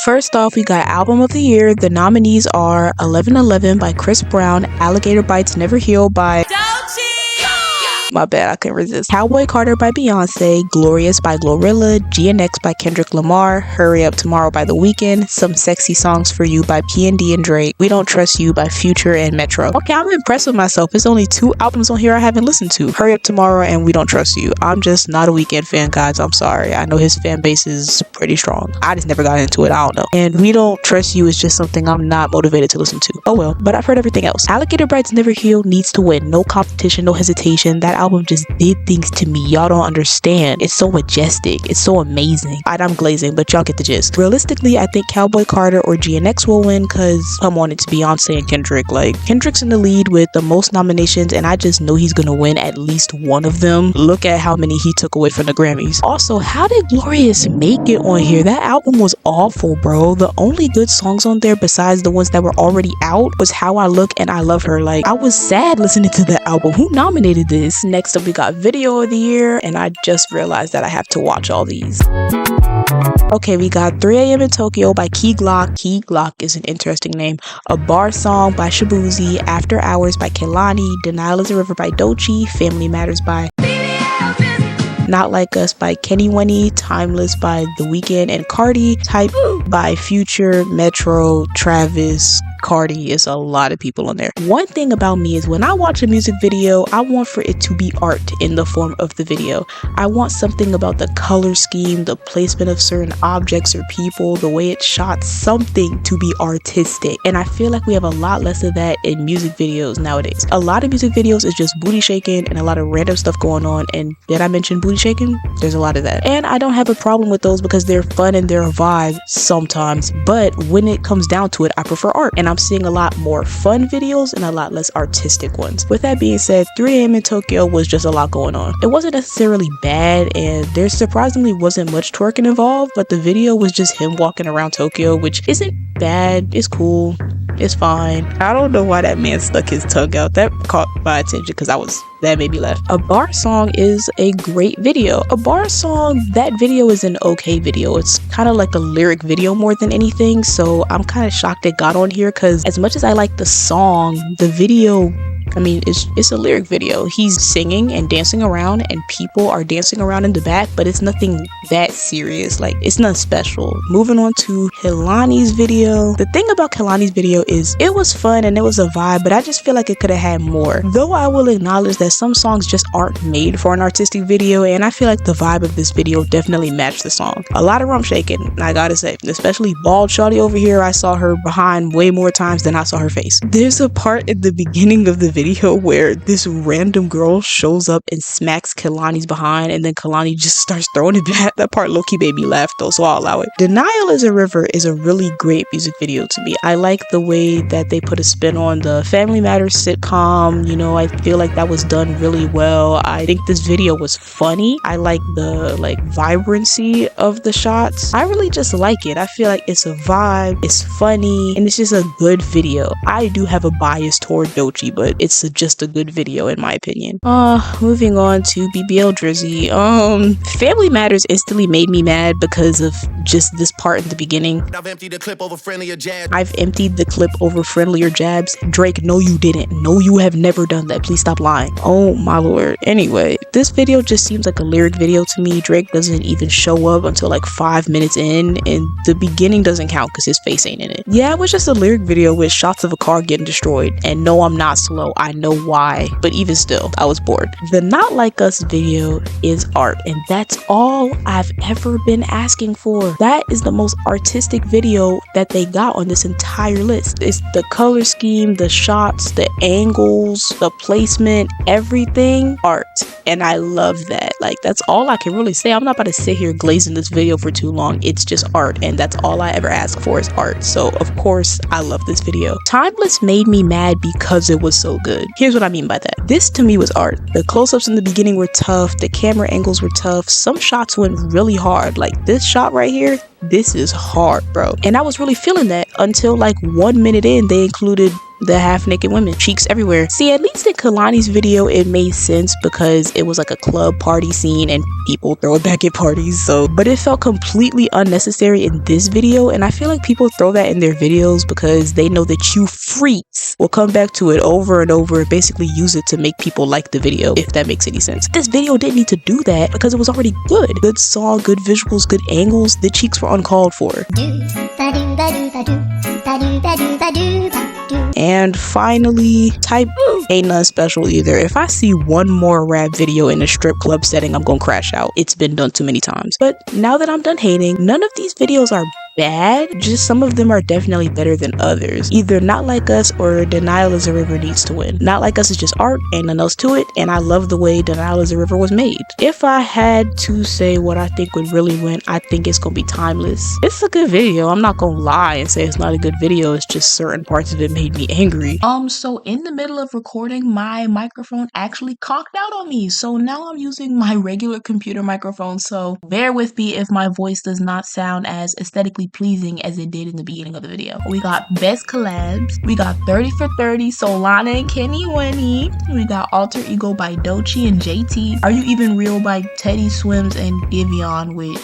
First off, we got Album of the Year. The nominees are 1111 by Chris Brown, Alligator Bites Never Heal by my bad, I couldn't resist. Cowboy Carter by Beyonce, Glorious by Glorilla, GNX by Kendrick Lamar, Hurry Up Tomorrow by The Weeknd, Some Sexy Songs for You by P&D and Drake, We Don't Trust You by Future and Metro. Okay, I'm impressed with myself. There's only 2 albums on here I haven't listened to. Hurry Up Tomorrow and We Don't Trust You. I'm just not a Weeknd fan, guys. I'm sorry. I know his fan base is pretty strong. I just never got into it. I don't know. And We Don't Trust You is just something I'm not motivated to listen to. Oh well, but I've heard everything else. Alligator Bites Never Heal needs to win. No competition, no hesitation. That album just did things to me y'all don't understand. It's so majestic. It's so amazing. I'm glazing, but y'all get the gist. Realistically, I think Cowboy Carter or GNX will win because, come on, it's Beyonce and Kendrick. Like, Kendrick's in the lead with the most nominations, and I just know he's gonna win at least one of them. Look at how many he took away from the Grammys. Also, how did Glorious make it on here? That album was awful, bro. The only good songs on there besides the ones that were already out was How I Look and I Love Her. Like, I was sad listening to the album. Who nominated this? Next up, we got Video of the Year, and I just realized that I have to watch all these. Okay, we got 3 AM in Tokyo by Key Glock. Key Glock is an interesting name. A Bar Song by Shabuzi, After Hours by Kehlani, Denial is a River by Doechii, Family Matters by Not Like Us by Kenny Winnie, Timeless by The Weeknd and Cardi, Type by Future, Metro, Travis, Cardi. Is a lot of people on there. One thing about me is when I watch a music video, I want for it to be art in the form of the video. I want something about the color scheme, the placement of certain objects or people, the way it's shot, something to be artistic. And I feel like we have a lot less of that in music videos nowadays. A lot of music videos is just booty shaking and a lot of random stuff going on. And did I mention booty shaking? There's a lot of that. And I don't have a problem with those because they're fun and they're a vibe sometimes. But when it comes down to it, I prefer art. And I'm seeing a lot more fun videos and a lot less artistic ones. With that being said, 3 AM in Tokyo was just a lot going on. It wasn't necessarily bad, and there surprisingly wasn't much twerking involved, but the video was just him walking around Tokyo, which isn't bad. It's cool. It's fine. I don't know why that man stuck his tongue out. That caught my attention because that made me laugh. A Bar Song is a great video. A Bar Song, that video is an okay video. It's kind of like a lyric video more than anything, so I'm kind of shocked it got on here because as much as I like the song, the video, I mean, it's a lyric video. He's singing and dancing around and people are dancing around in the back, but it's nothing that serious. Like, it's not special. Moving on to Kehlani's video. The thing about Kehlani's video is it was fun and it was a vibe, but I just feel like it could have had more. Though I will acknowledge that some songs just aren't made for an artistic video, and I feel like the vibe of this video definitely matched the song. A lot of rump shaking, I gotta say, especially bald shawty over here. I saw her behind way more times than I saw her face. There's a part at the beginning of the video where this random girl shows up and smacks Kehlani's behind, and then Kehlani just starts throwing it back. That part low-key made me laugh though, so I'll allow it. Denial is a River is a really great music video to me. I like the way that they put a spin on the Family Matters sitcom. You know, I feel like that was done really well. I think this video was funny. I like the vibrancy of the shots. I really just like it. I feel like it's a vibe, it's funny, and it's just a good video. I do have a bias toward Doechii, but it's just a good video in my opinion. Moving on to BBL Drizzy. Family Matters instantly made me mad because of just this part in the beginning. I've emptied the clip over friendlier jabs. Drake, no you didn't. No, you have never done that. Please stop lying. Oh my lord. Anyway, this video just seems like a lyric video to me. Drake doesn't even show up until like 5 minutes in, and the beginning doesn't count because his face ain't in it. Yeah, it was just a lyric video with shots of a car getting destroyed. And no, I'm not slow. I know why, but even still, I was bored. The Not Like Us video is art, and that's all I've ever been asking for. That is the most artistic video that they got on this entire list. It's the color scheme, the shots, the angles, the placement, everything art, and I love that. Like, that's all I can really say. I'm not about to sit here glazing this video for too long. It's just art, and that's all I ever ask for is art. So of course I love this video. Timeless made me mad because it was so good. Here's what I mean by that. This to me was art. The close-ups in the beginning were tough. The camera angles were tough. Some shots went really hard. Like this shot right here, this is hard, bro. And I was really feeling that until like 1 minute in, they included the half-naked women, cheeks everywhere. See, at least in Kalani's video, it made sense because it was like a club party scene and people throw it back at parties, so. But it felt completely unnecessary in this video, and I feel like people throw that in their videos because they know that you freaks will come back to it over and over and basically use it to make people like the video, if that makes any sense. This video didn't need to do that because it was already good. Good song, good visuals, good angles. The cheeks were uncalled for. And finally, type ain't nothing special either. If I see one more rap video in a strip club setting, I'm gonna crash out. It's been done too many times. But now that I'm done hating, none of these videos are bad, just some of them are definitely better than others. Either Not Like Us or Denial Is a River needs to win. Not Like Us is just art, ain't nothing else to it, and I love the way Denial Is a River was made. If I had to say what I think would really win, I think it's gonna be Timeless. It's a good video, I'm not gonna lie and say it's not a good video, it's just certain parts of it made me angry. So in the middle of recording, my microphone actually conked out on me, so now I'm using my regular computer microphone, so bear with me if my voice does not sound as aesthetically pleasing as it did in the beginning of the video. We got best collabs, we got 30 for 30, Solana and Kenny Winnie, we got Alter Ego by Doechii and JT, Are You Even Real by Teddy Swims and Giveon, which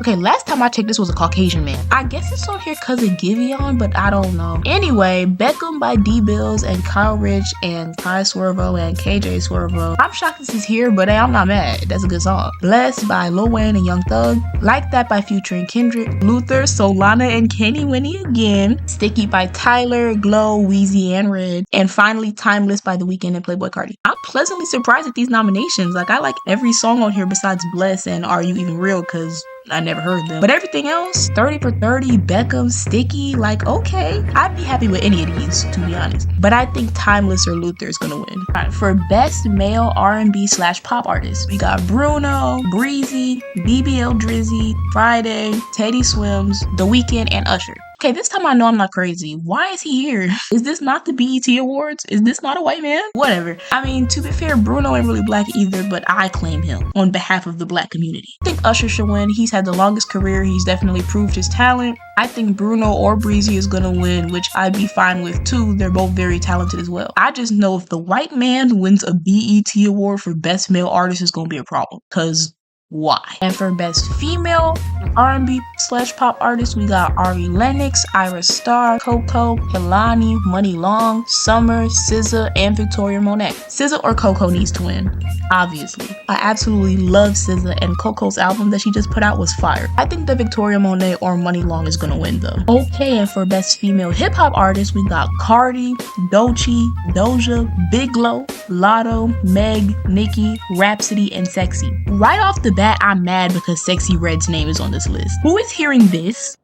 okay, last time I checked, this was a Caucasian man. I guess it's on here because of Giveon, but I don't know. Anyway, Beckham by D-Bills and Kyle Rich and Kai Swervo and KJ Swervo. I'm shocked this is here, but hey, I'm not mad. That's a good song. Blessed by Lil Wayne and Young Thug. Like That by Future and Kendrick. Luther, Solana and Kenny Winnie again. Sticky by Tyler, Glow, Weezy, and Red. And finally, Timeless by The Weeknd and Playboi Carti. I'm pleasantly surprised at these nominations. Like, I like every song on here besides Bless and Are You Even Real, because I never heard them. But everything else, 30 for 30, Beckham, Sticky, like, okay. I'd be happy with any of these, to be honest. But I think Timeless or Luther is gonna win. Alright, for best male R&B/pop artist, we got Bruno, Breezy, BBL Drizzy, Friday, Teddy Swims, The Weeknd, and Usher. Okay, this time I know I'm not crazy. Why is he here? Is this not the BET Awards? Is this not a white man? Whatever. I mean, to be fair, Bruno ain't really black either, but I claim him on behalf of the black community. I think Usher should win. He's had the longest career. He's definitely proved his talent. I think Bruno or Breezy is gonna win, which I'd be fine with too. They're both very talented as well. I just know if the white man wins a BET Award for best male artist, it's gonna be a problem. Cause why? And for best female R&B/pop artist, we got Ari Lennox, Ira Star, Coco, Kehlani, Money Long, Summer, SZA, and Victoria Monet. SZA or Coco needs to win, obviously. I absolutely love SZA, and Coco's album that she just put out was fire. I think that Victoria Monet or Money Long is gonna win though. Okay, and for best female hip-hop artist, we got Cardi, Doechii, Doja, Big Lo, Lotto, Meg, Nicki, Rhapsody, and Sexy. Right off the bat, I'm mad because Sexy Red's name is on this list. Who is hearing this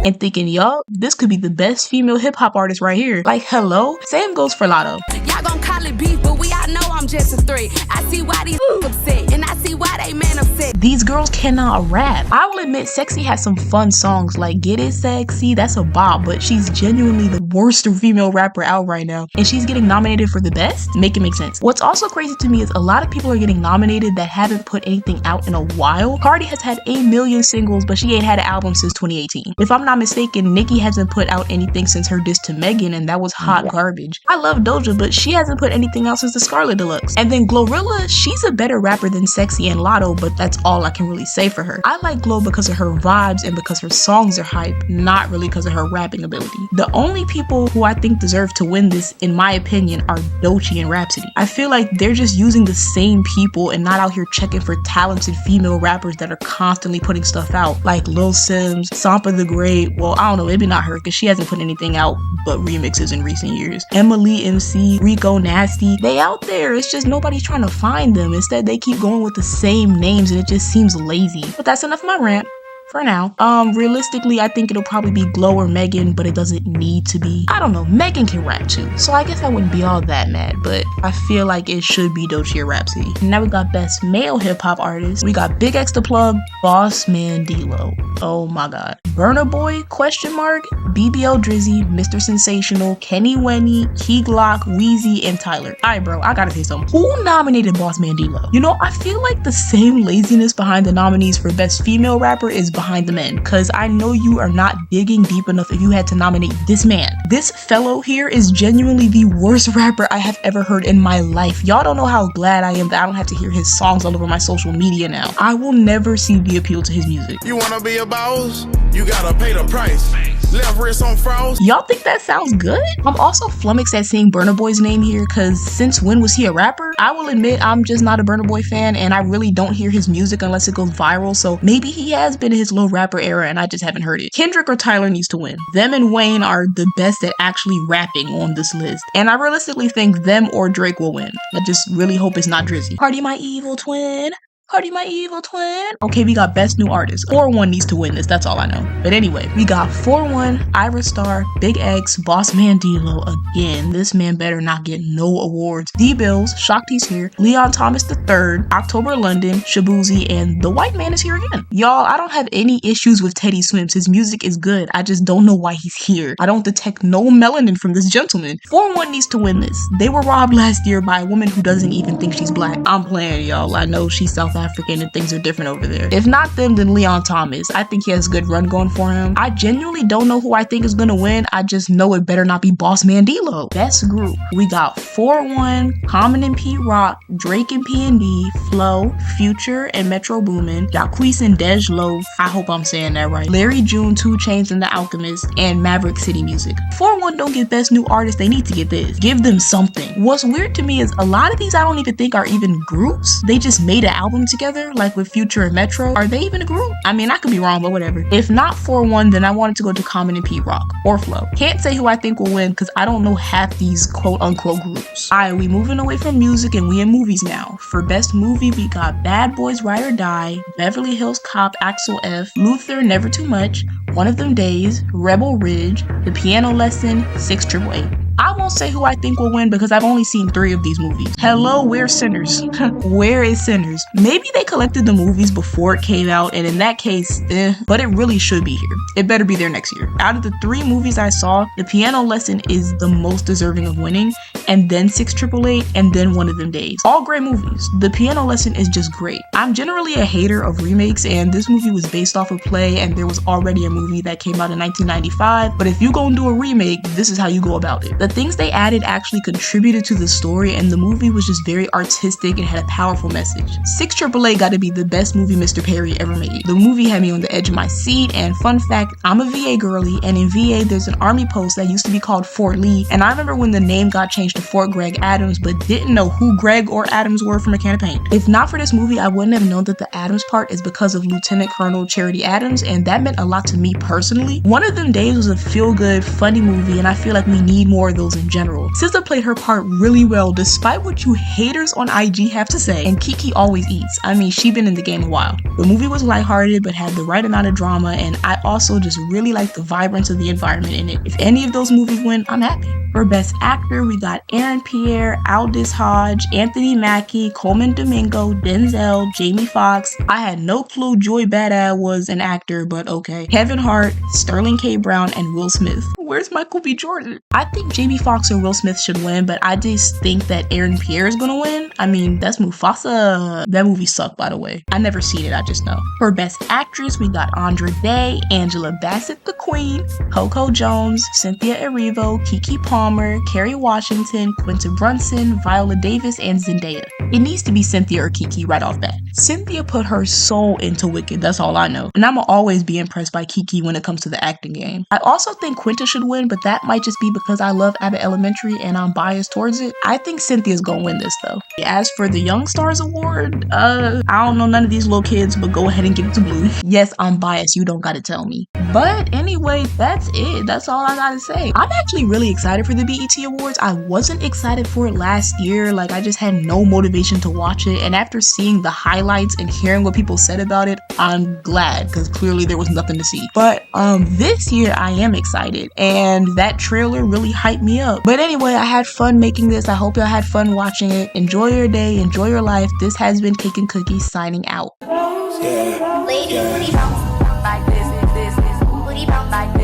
and thinking, yo, this could be the best female hip-hop artist right here? Like, hello? Same goes for Lotto. Y'all gon' call it beef, but we all know I'm just a threat. I see why these upset, and I see why they man upset. These girls cannot rap. I will admit, Sexy has some fun songs, like Get It Sexy, that's a bop, but she's genuinely the worst female rapper out right now, and she's getting nominated for the best? Make it make sense. What's also crazy to me is a lot of people are getting nominated that haven't put anything out in a while. Cardi has had 8 million singles, but she ain't had an album since 2018. If I'm not mistaken, Nicki hasn't put out anything since her diss to Megan, and that was hot garbage. I love Doja, but she hasn't put anything out since the Scarlet Deluxe. And then Glorilla, she's a better rapper than Sexy and Lotto, but that's all I can really say for her. I like Glo because of her vibes and because her songs are hype, not really because of her rapping ability. The only people who I think deserve to win this, in my opinion, are Doechii and Rhapsody. I feel like they're just using the same people and not out here checking for talented female rappers that are constantly putting stuff out, like Lil Sims, Sampa the Great. Well, I don't know, maybe not her because she hasn't put anything out but remixes in recent years. Emily MC, Rico Nasty, they out there. It's just nobody's trying to find them. Instead, they keep going with the same names and it just seems lazy. But that's enough of my rant. For now. Realistically, I think it'll probably be Glo or Megan, but it doesn't need to be. I don't know, Megan can rap too, so I guess I wouldn't be all that mad, but I feel like it should be Doechii or Rhapsody. Now we got best male hip-hop artist. We got Big X the Plug, Boss Man D-Lo. Oh my god. Burna Boy, question mark, BBL Drizzy, Mr. Sensational, Kenny Wenny, Key Glock, Weezy, and Tyler. Alright bro, I gotta say something. Who nominated Boss Man D-Lo? You know, I feel like the same laziness behind the nominees for Best Female Rapper is behind the men, cause I know you are not digging deep enough if you had to nominate this man. This fellow here is genuinely the worst rapper I have ever heard in my life. Y'all don't know how glad I am that I don't have to hear his songs all over my social media now. I will never see the appeal to his music. You wanna be a boss? You gotta pay the price. Left wrist on frost. Y'all think that sounds good? I'm also flummoxed at seeing Burna Boy's name here, cause since when was he a rapper? I will admit I'm just not a Burna Boy fan, and I really don't hear his music unless it goes viral, so maybe he has been in his little rapper era and I just haven't heard it. Kendrick or Tyler needs to win. Them and Wayne are the best at actually rapping on this list, and I realistically think them or Drake will win. I just really hope it's not Drizzy. Cardi my evil twin. Cardi my evil twin. Okay, we got Best New Artist. 4-1 needs to win this, that's all I know. But anyway, we got 4-1, Ira Star, Big X, Boss Man D-Lo again. This man better not get no awards. D-Bills, Shocked He's Here, Leon Thomas III, October London, Shabuzi, and The White Man is here again. Y'all, I don't have any issues with Teddy Swims. His music is good. I just don't know why he's here. I don't detect no melanin from this gentleman. 4-1 needs to win this. They were robbed last year by a woman who doesn't even think she's black. I'm playing, y'all. I know she's South African and things are different over there. If not them, then Leon Thomas. I think he has a good run going for him. I genuinely don't know who I think is gonna win. I just know it better not be Boss Man D-Lo. Best group, we got 4-1, Common and Pete Rock, Drake and PNB, Flo, Future and Metro Boomin, Jacquees and Dej Loaf, I hope I'm saying that right, Larry June, 2 Chainz and The Alchemist, and Maverick City Music. 4-1 don't get Best New Artist, they need to get this. Give them something. What's weird to me is a lot of these I don't even think are even groups. They just made an album together, like with Future and Metro. Are they even a group? I mean, I could be wrong, but whatever. If not 4-1, then I wanted to go to Common and Pete Rock or Flo. Can't say who I think will win because I don't know half these quote unquote groups. Alright, we moving away from music and we in movies now. For Best Movie, we got Bad Boys Ride or Die, Beverly Hills Cop Axel F, Luther Never Too Much, One of Them Days, Rebel Ridge, The Piano Lesson, 688. I won't say who I think will win because I've only seen 3 of these movies. Hello, where's Sinners? Where is Sinners? Maybe they collected the movies before it came out, and in that case, but it really should be here. It better be there next year. Out of the 3 movies I saw, The Piano Lesson is the most deserving of winning, and then 688, and then One of Them Days. All great movies. The Piano Lesson is just great. I'm generally a hater of remakes, and this movie was based off a play, and there was already a movie that came out in 1995, but if you gonna do a remake, this is how you go about it. The things they added actually contributed to the story, and the movie was just very artistic and had a powerful message. 688 got to be the best movie Mr. Perry ever made. The movie had me on the edge of my seat, and fun fact, I'm a VA girly, and in VA there's an army post that used to be called Fort Lee, and I remember when the name got changed to Fort Greg Adams, but didn't know who Greg or Adams were from a can of paint. If not for this movie, I wouldn't have known that the Adams part is because of Lieutenant Colonel Charity Adams, and that meant a lot to me personally. One of Them Days was a feel-good, funny movie, and I feel like we need more of those in general. SZA played her part really well despite what you haters on IG have to say, and Kiki always eats. I mean, she been in the game a while. The movie was lighthearted but had the right amount of drama, and I also just really like the vibrance of the environment in it. If any of those movies win, I'm happy. For Best Actor, we got Aaron Pierre, Aldous Hodge, Anthony Mackie, Coleman Domingo, Denzel, Jamie Foxx. I had no clue Joy Badass was an actor, but okay. Kevin Hart, Sterling K. Brown, and Will Smith. Where's Michael B. Jordan? I think Jamie Foxx or Will Smith should win, but I just think that Aaron Pierre is gonna win. I mean, that's Mufasa. That movie sucked, by the way. I never seen it, I just know. For Best Actress, we got Andra Day, Angela Bassett the Queen, Coco Jones, Cynthia Erivo, Keke Palmer, Kerry Washington, Quinta Brunson, Viola Davis, and Zendaya. It needs to be Cynthia or Keke right off bat. Cynthia put her soul into Wicked, that's all I know. And I'ma always be impressed by Keke when it comes to the acting game. I also think Quinta should win, but that might just be because I love Abbott Elementary and I'm biased towards it. I think Cynthia's gonna win this though. As for the Young Stars Award, I don't know none of these little kids, but go ahead and give it to Blue. Yes, I'm biased, you don't gotta tell me. But anyway, that's it. That's all I gotta say. I'm actually really excited for the BET Awards. I wasn't excited for it last year. Like, I just had no motivation to watch it. And after seeing the highlights and hearing what people said about it, I'm glad, because clearly there was nothing to see. But this year I am excited, and that trailer really hyped me up. But anyway, I had fun making this. I hope y'all had fun watching it. Enjoy your day, enjoy your life. This has been Cake and Cookies signing out. Yeah. Ladies, booty bounce like this, booty bounce like